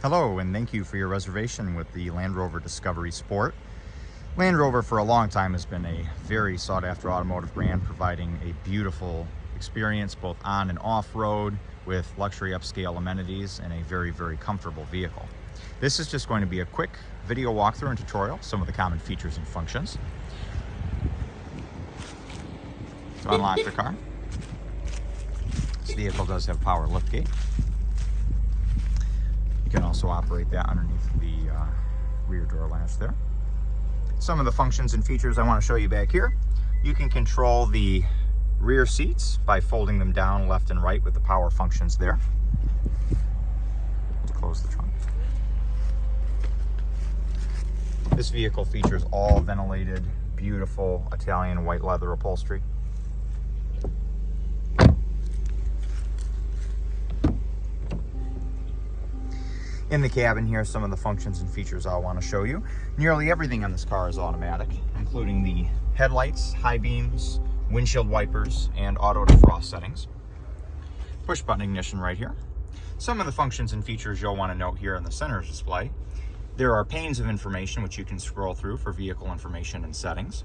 Hello, and thank you for your reservation with the Land Rover Discovery Sport. Land Rover for a long time has been a very sought-after automotive brand, providing a beautiful experience both on and off-road with luxury upscale amenities and a very, very comfortable vehicle. This is just going to be a quick video walkthrough and tutorial, some of the common features and functions. To unlock the car, this vehicle does have power liftgate. You can also operate that underneath the rear door latch there. Some of the functions and features I want to show you back here. You can control the rear seats by folding them down left and right with the power functions there. To close the trunk. This vehicle features all ventilated, beautiful Italian white leather upholstery. In the cabin here, some of the functions and features I want to show you. Nearly everything on this car is automatic, including the headlights, high beams, windshield wipers, and auto defrost settings. Push button ignition right here. Some of the functions and features you'll want to note here in the center display. There are panes of information which you can scroll through for vehicle information and settings.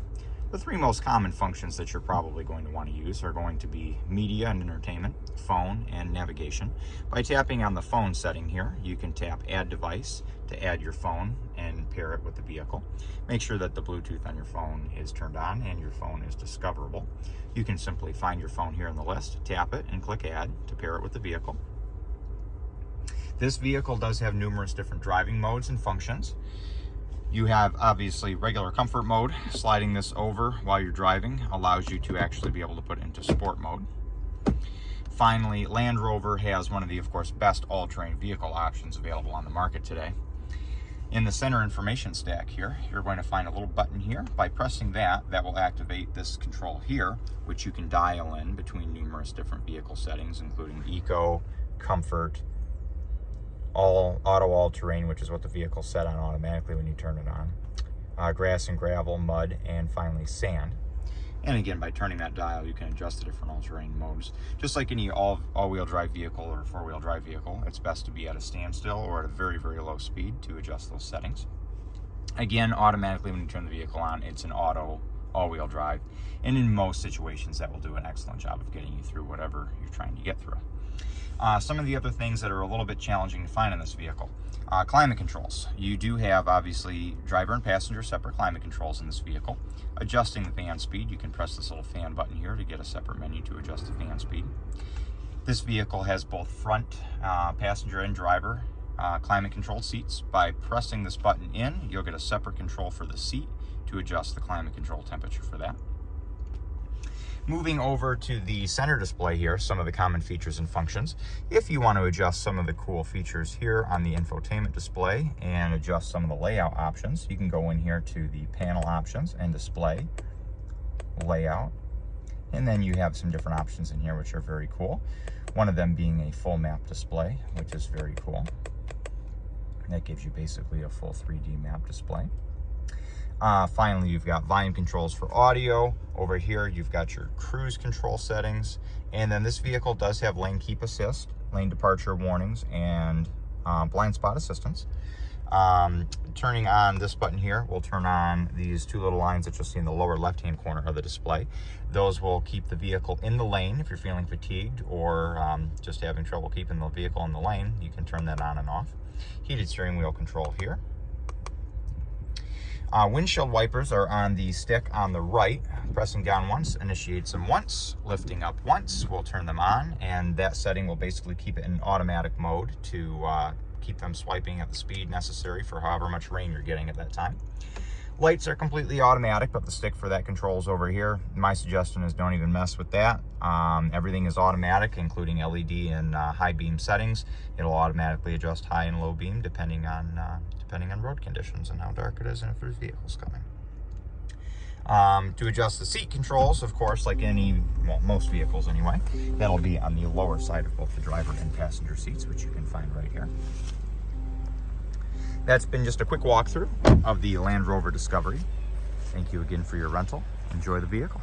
The three most common functions that you're probably going to want to use are going to be media and entertainment, phone, and navigation. By tapping on the phone setting here, you can tap Add Device to add your phone and pair it with the vehicle. Make sure that the Bluetooth on your phone is turned on and your phone is discoverable. You can simply find your phone here in the list, tap it, and click Add to pair it with the vehicle. This vehicle does have numerous different driving modes and functions. You have obviously regular comfort mode. Sliding this over while you're driving allows you to actually be able to put it into sport mode. Finally, Land Rover has one of the, of course, best all-terrain vehicle options available on the market today. In the center information stack here, you're going to find a little button here. By pressing that, that will activate this control here, which you can dial in between numerous different vehicle settings, including Eco, Comfort, Auto all-terrain, which is what the vehicle's set on automatically when you turn it on, grass and gravel, mud, and finally sand. And again, by turning that dial, you can adjust the different all-terrain modes. Just like any all-wheel drive vehicle or four-wheel drive vehicle, it's best to be at a standstill or at a very, very low speed to adjust those settings. Again, automatically when you turn the vehicle on, it's an auto all-wheel drive, and in most situations that will do an excellent job of getting you through whatever you're trying to get through. Some of the other things that are a little bit challenging to find in this vehicle. Climate controls. You do have, obviously, driver and passenger separate climate controls in this vehicle. Adjusting the fan speed, you can press this little fan button here to get a separate menu to adjust the fan speed. This vehicle has both front passenger and driver climate controlled seats. By pressing this button in, you'll get a separate control for the seat to adjust the climate control temperature for that. Moving over to the center display here, some of the common features and functions. If you want to adjust some of the cool features here on the infotainment display and adjust some of the layout options, you can go in here to the panel options and display, layout, and then you have some different options in here which are very cool. One of them being a full map display, which is very cool. That gives you basically a full 3D map display. Finally, you've got volume controls for audio. Over here, you've got your cruise control settings. And then this vehicle does have lane keep assist, lane departure warnings, and blind spot assistance. Turning on this button here will turn on these two little lines that you'll see in the lower left-hand corner of the display. Those will keep the vehicle in the lane. If you're feeling fatigued or just having trouble keeping the vehicle in the lane, you can turn that on and off. Heated steering wheel control here. Windshield wipers are on the stick on the right. Pressing down once initiates them once, lifting up once will turn them on, and that setting will basically keep it in automatic mode to keep them swiping at the speed necessary for however much rain you're getting at that time. Lights are completely automatic, but the stick for that control is over here. My suggestion is don't even mess with that. Everything is automatic, including LED and high beam settings. It'll automatically adjust high and low beam depending on road conditions and how dark it is and if there's vehicles coming. To adjust the seat controls, of course, like most vehicles anyway, that'll be on the lower side of both the driver and passenger seats, which you can find right here. That's been just a quick walkthrough of the Land Rover Discovery. Thank you again for your rental. Enjoy the vehicle.